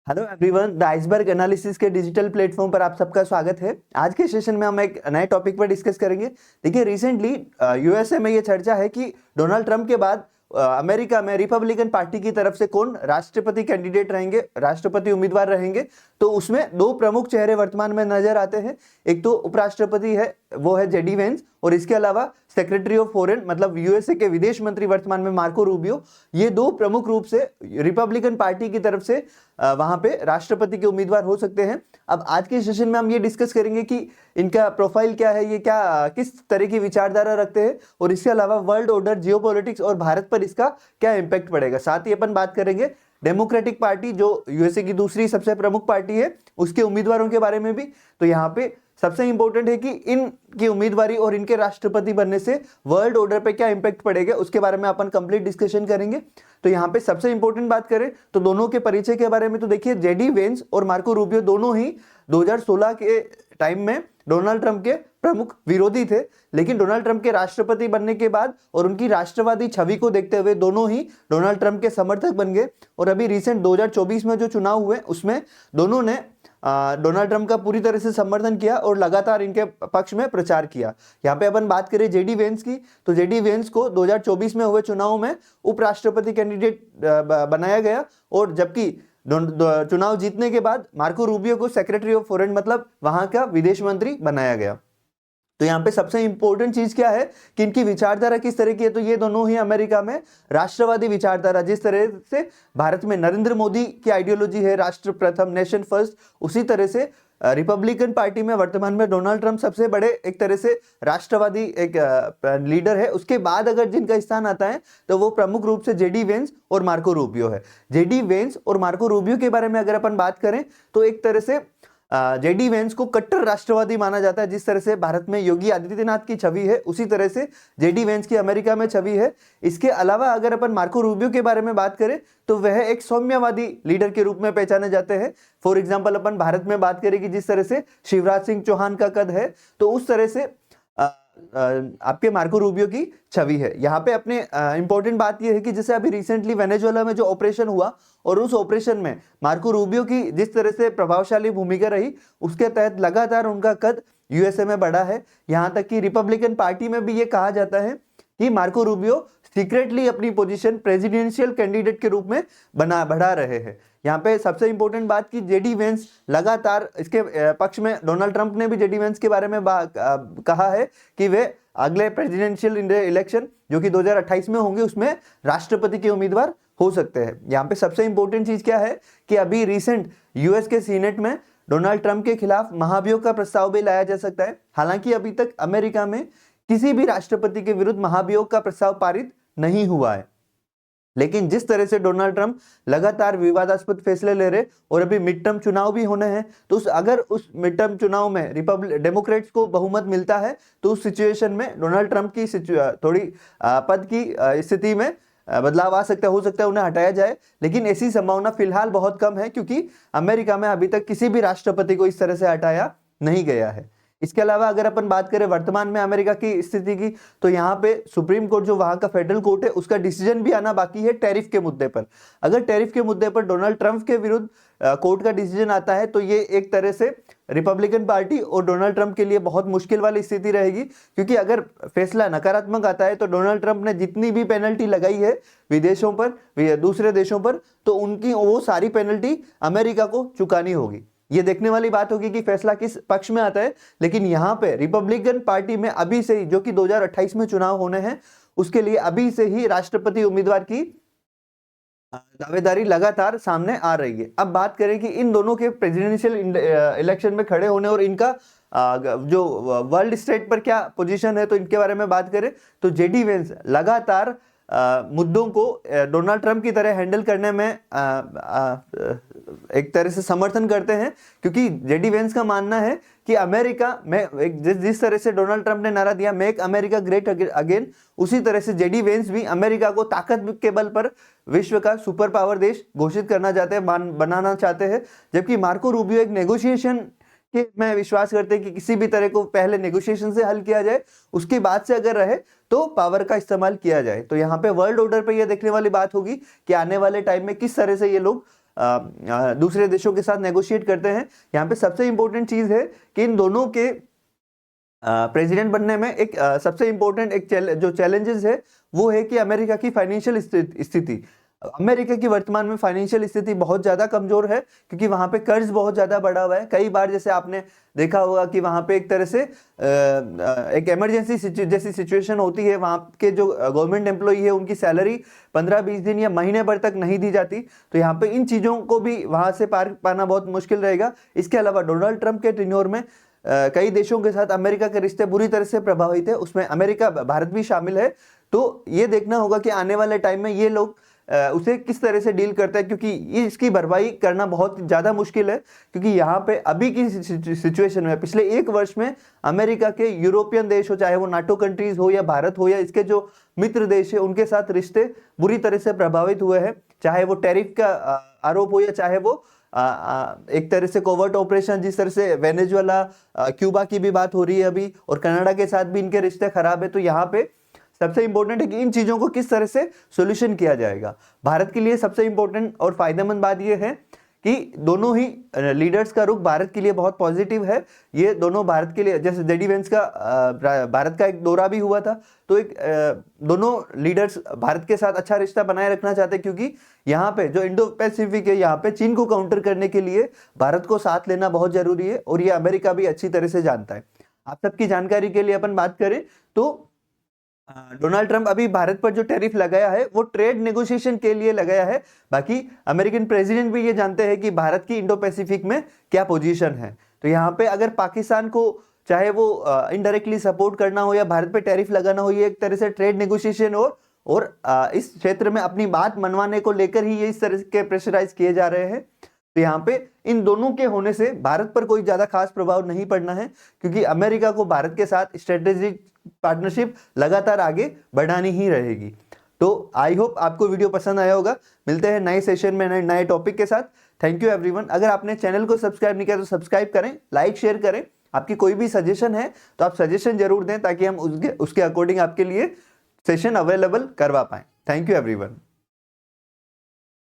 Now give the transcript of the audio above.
Hello everyone, the iceberg analysis के digital platform पर आप सबका स्वागत है। आज के सेशन में हम एक नए टॉपिक पर डिस्कस करेंगे। देखिए, रिसेंटली यूएसए में ये चर्चा है कि डोनाल्ड ट्रंप के बाद अमेरिका में रिपब्लिकन पार्टी की तरफ से कौन राष्ट्रपति कैंडिडेट रहेंगे, राष्ट्रपति उम्मीदवार रहेंगे। तो उसमें दो प्रमुख चेहरे वर्तमान में नजर आते हैं। एक तो उपराष्ट्रपति है, वो है जेडी वेंस, और इसके अलावा सेक्रेटरी ऑफ फॉरेन मतलब यूएसए के विदेश मंत्री वर्तमान में मार्को रूबियो। ये दो प्रमुख रूप से रिपब्लिकन पार्टी की तरफ से वहां पे राष्ट्रपति के उम्मीदवार हो सकते हैं। अब आज के सेशन में हम ये डिस्कस करेंगे कि इनका प्रोफाइल क्या है, ये क्या किस तरह की विचारधारा रखते हैं, और इसके अलावा वर्ल्ड ऑर्डर, जियोपॉलिटिक्स और भारत पर इसका क्या इम्पैक्ट पड़ेगा। साथ ही अपन बात करेंगे डेमोक्रेटिक पार्टी, जो यूएसए की दूसरी सबसे प्रमुख पार्टी है, उसके उम्मीदवारों के बारे में भी। तो यहाँ पे सबसे इंपॉर्टेंट है कि इनकी उम्मीदवारी और इनके राष्ट्रपति बनने से वर्ल्ड ऑर्डर पे क्या इंपैक्ट पड़ेगा, उसके बारे में अपन कंप्लीट डिस्कशन करेंगे। तो यहाँ पे सबसे इंपॉर्टेंट बात करें तो दोनों के परिचय के बारे में, तो देखिए, जेडी वेंस और मार्को रूबियो दोनों ही 2016 के टाइम में डोनाल्ड ट्रंप के प्रमुख विरोधी थे, लेकिन डोनाल्ड ट्रंप के राष्ट्रपति बनने के बाद और उनकी राष्ट्रवादी छवि को देखते हुए दोनों ही डोनाल्ड ट्रंप के समर्थक बन गए। और अभी रिसेंट 2024 में जो चुनाव हुए उसमें दोनों ने डोनाल्ड ट्रंप का पूरी तरह से समर्थन किया और लगातार इनके पक्ष में प्रचार किया। यहाँ पे अपन बात करें जेडी वेंस की, तो जेडी वेंस को 2024 में हुए चुनाव में उपराष्ट्रपति कैंडिडेट बनाया गया, और जबकि चुनाव जीतने के बाद मार्को रूबियो को सेक्रेटरी ऑफ फॉरेन मतलब वहां का विदेश मंत्री बनाया गया। तो यहाँ पे सबसे इंपॉर्टेंट चीज क्या है कि इनकी विचारधारा किस तरह की है। तो ये दोनों ही अमेरिका में राष्ट्रवादी विचारधारा, जिस तरह से भारत में नरेंद्र मोदी की आइडियोलॉजी है राष्ट्र प्रथम, नेशन फर्स्ट, उसी तरह से रिपब्लिकन पार्टी में वर्तमान में डोनाल्ड ट्रंप सबसे बड़े एक तरह से राष्ट्रवादी एक लीडर है। उसके बाद अगर जिनका स्थान आता है तो वो प्रमुख रूप से जेडी वेंस और मार्को रूबियो है। जेडी वेंस और मार्को रूबियो के बारे में अगर अपन बात करें तो एक तरह से जेडी वेंस को कट्टर राष्ट्रवादी माना जाता है। जिस तरह से भारत में योगी आदित्यनाथ की छवि है, उसी तरह से जेडी वेंस की अमेरिका में छवि है। इसके अलावा अगर अपन मार्को रूबियो के बारे में बात करें तो वह एक सौम्यवादी लीडर के रूप में पहचाने जाते हैं। फॉर एग्जाम्पल अपन भारत में बात करें कि जिस तरह से शिवराज सिंह चौहान का कद है, तो उस तरह से आपके मार्को रूबियो की छवि है। यहाँ पे अपने इंपॉर्टेंट बात यह है कि जैसे अभी रिसेंटली वेनेजुएला में जो ऑपरेशन हुआ, और उस ऑपरेशन में मार्को रूबियो की जिस तरह से प्रभावशाली भूमिका रही, उसके तहत लगातार उनका कद यूएसए में बढ़ा है। यहाँ तक कि रिपब्लिकन पार्टी में भी ये कहा जाता है कि मार्को रूबियो सीक्रेटली अपनी पोजीशन प्रेसिडेंशियल कैंडिडेट के रूप में बढ़ा रहे हैं। यहाँ पे सबसे इंपॉर्टेंट बात कि जेडी वेंस लगातार इसके पक्ष में, डोनाल्ड ट्रंप ने भी जेडी वेंस के बारे में कहा है कि वे अगले प्रेसिडेंशियल इलेक्शन जो कि 2028 में होंगे उसमें राष्ट्रपति के उम्मीदवार हो सकते हैं। यहाँ पे सबसे इंपॉर्टेंट चीज क्या है कि अभी रिसेंट यूएस के सीनेट में डोनाल्ड ट्रंप के खिलाफ महाभियोग का प्रस्ताव भी लाया जा सकता है। हालांकि अभी तक अमेरिका में किसी भी राष्ट्रपति के विरुद्ध महाभियोग का प्रस्ताव पारित नहीं हुआ है, लेकिन जिस तरह से डोनाल्ड ट्रंप लगातार विवादास्पद फैसले ले रहे और अभी मिड टर्म चुनाव भी होने हैं, तो अगर उस मिड टर्म चुनाव में डेमोक्रेट्स को बहुमत मिलता है तो उस सिचुएशन में डोनाल्ड ट्रंप की थोड़ी पद की स्थिति में बदलाव आ सकता है, हो सकता है उन्हें हटाया जाए। लेकिन ऐसी संभावना फिलहाल बहुत कम है, क्योंकि अमेरिका में अभी तक किसी भी राष्ट्रपति को इस तरह से हटाया नहीं गया है। इसके अलावा अगर अपन बात करें वर्तमान में अमेरिका की स्थिति की, तो यहाँ पे सुप्रीम कोर्ट जो वहां का फेडरल कोर्ट है, उसका डिसीजन भी आना बाकी है टैरिफ के मुद्दे पर। अगर टैरिफ के मुद्दे पर डोनाल्ड ट्रंप के विरुद्ध कोर्ट का डिसीजन आता है तो ये एक तरह से रिपब्लिकन पार्टी और डोनाल्ड ट्रंप के लिए बहुत मुश्किल वाली स्थिति रहेगी, क्योंकि अगर फैसला नकारात्मक आता है तो डोनाल्ड ट्रंप ने जितनी भी पेनल्टी लगाई है विदेशों पर, दूसरे देशों पर, तो उनकी वो सारी पेनल्टी अमेरिका को चुकानी होगी। ये देखने वाली बात होगी कि फैसला किस पक्ष में आता है। लेकिन यहाँ पे रिपब्लिकन पार्टी में अभी से ही, जो कि 2028 में चुनाव होने हैं, उसके लिए अभी से ही राष्ट्रपति उम्मीदवार की दावेदारी लगातार सामने आ रही है। अब बात करें कि इन दोनों के प्रेसिडेंशियल इलेक्शन में खड़े होने और इनका जो वर्ल्ड स्टेट पर क्या पोजीशन है, तो इनके बारे में बात करें तो जेडी वेंस लगातार मुद्दों को डोनाल्ड ट्रंप की तरह हैंडल करने में एक तरह से समर्थन करते हैं, क्योंकि जेडी वेंस का मानना है कि अमेरिका में जिस तरह से डोनाल्ड ट्रंप ने नारा दिया मेक अमेरिका ग्रेट अगेन, उसी तरह से जेडी वेंस भी अमेरिका को ताकत के बल पर विश्व का सुपर पावर देश घोषित करना चाहते हैं, बनाना चाहते हैं। जबकि मार्को रूबियो एक नेगोशिएशन कि मैं विश्वास करते हैं कि किसी भी तरह को पहले नेगोशिएशन से हल किया जाए, उसके बाद से अगर रहे तो पावर का इस्तेमाल किया जाए। तो यहाँ पे वर्ल्ड ऑर्डर पे ये देखने वाली बात होगी कि आने वाले टाइम में किस तरह से ये लोग दूसरे देशों के साथ नेगोशिएट करते हैं। यहाँ पे सबसे इंपॉर्टेंट चीज है कि इन दोनों के प्रेसिडेंट बनने में एक सबसे इंपॉर्टेंट एक जो चैलेंजेस है वो है कि अमेरिका की फाइनेंशियल स्थिति। अमेरिका की वर्तमान में फाइनेंशियल स्थिति बहुत ज्यादा कमजोर है, क्योंकि वहां पे कर्ज बहुत ज्यादा बढ़ा हुआ है। कई बार जैसे आपने देखा होगा कि वहां पे एक तरह से एक इमरजेंसी जैसी सिचुएशन होती है, वहां के जो गवर्नमेंट एम्प्लॉई है उनकी सैलरी 15-20 दिन या महीने भर तक नहीं दी जाती। तो यहाँ पे इन चीजों को भी वहां से पार पाना बहुत मुश्किल रहेगा। इसके अलावा डोनाल्ड ट्रंप के टेन्योर में कई देशों के साथ अमेरिका के रिश्ते बुरी तरह से प्रभावित है, उसमें अमेरिका भारत भी शामिल है। तो ये देखना होगा कि आने वाले टाइम में ये लोग उसे किस तरह से डील करता है, क्योंकि इसकी भरपाई करना बहुत ज़्यादा मुश्किल है। क्योंकि यहाँ पे अभी की सिचुएशन में पिछले 1 वर्ष में अमेरिका के यूरोपियन देश हो, चाहे वो नाटो कंट्रीज हो या भारत हो या इसके जो मित्र देश है, उनके साथ रिश्ते बुरी तरह से प्रभावित हुए हैं। चाहे वो टैरिफ का आरोप हो या चाहे वो एक तरह से कोवर्ट ऑपरेशन, जिस तरह से वेनेजुएला, क्यूबा की भी बात हो रही है अभी, और कनाडा के साथ भी इनके रिश्ते खराब है। तो यहाँ पे सबसे इंपॉर्टेंट है कि इन चीजों को किस तरह से सॉल्यूशन किया जाएगा। भारत के लिए सबसे इंपॉर्टेंट और फायदेमंद बात यह है कि दोनों ही लीडर्स का रुख भारत के लिए बहुत पॉजिटिव है। ये दोनों भारत के लिए, जैसे जेडी वेंस का भारत का एक दौरा भी हुआ था, तो एक दोनों लीडर्स भारत के साथ अच्छा रिश्ता बनाए रखना चाहते हैं, क्योंकि यहाँ पे जो इंडो पैसिफिक है, यहाँ पे चीन को काउंटर करने के लिए भारत को साथ लेना बहुत जरूरी है, और ये अमेरिका भी अच्छी तरह से जानता है। आप सबकी जानकारी के लिए अपन बात करें तो डोनाल्ड ट्रंप अभी भारत पर जो टैरिफ लगाया है वो ट्रेड नेगोशिएशन के लिए लगाया है। बाकी अमेरिकन प्रेसिडेंट भी ये जानते हैं कि भारत की इंडो पैसिफिक में क्या पोजीशन है। तो यहाँ पे अगर पाकिस्तान को चाहे वो इनडायरेक्टली सपोर्ट करना हो या भारत पे टैरिफ लगाना हो, ये एक तरह से ट्रेड नेगोशिएशन और इस क्षेत्र में अपनी बात मनवाने को लेकर ही ये इस तरह के प्रेशराइज किए जा रहे हैं। तो यहाँ पे इन दोनों के होने से भारत पर कोई ज्यादा खास प्रभाव नहीं पड़ना है, क्योंकि अमेरिका को भारत के साथ स्ट्रेटेजिक पार्टनरशिप लगातार आगे बढ़ानी ही रहेगी। तो आई होप आपको वीडियो पसंद आया होगा। मिलते हैं नए सेशन में नए टॉपिक के साथ। Thank you everyone. अगर आपने चैनल को सब्सक्राइब नहीं किया तो सब्सक्राइब करें, लाइक शेयर करें। आपकी कोई भी सजेशन है तो आप सजेशन जरूर दें, ताकि हम उसके अकॉर्डिंग आपके लिए सेशन अवेलेबल करवा पाएं। Thank you everyone.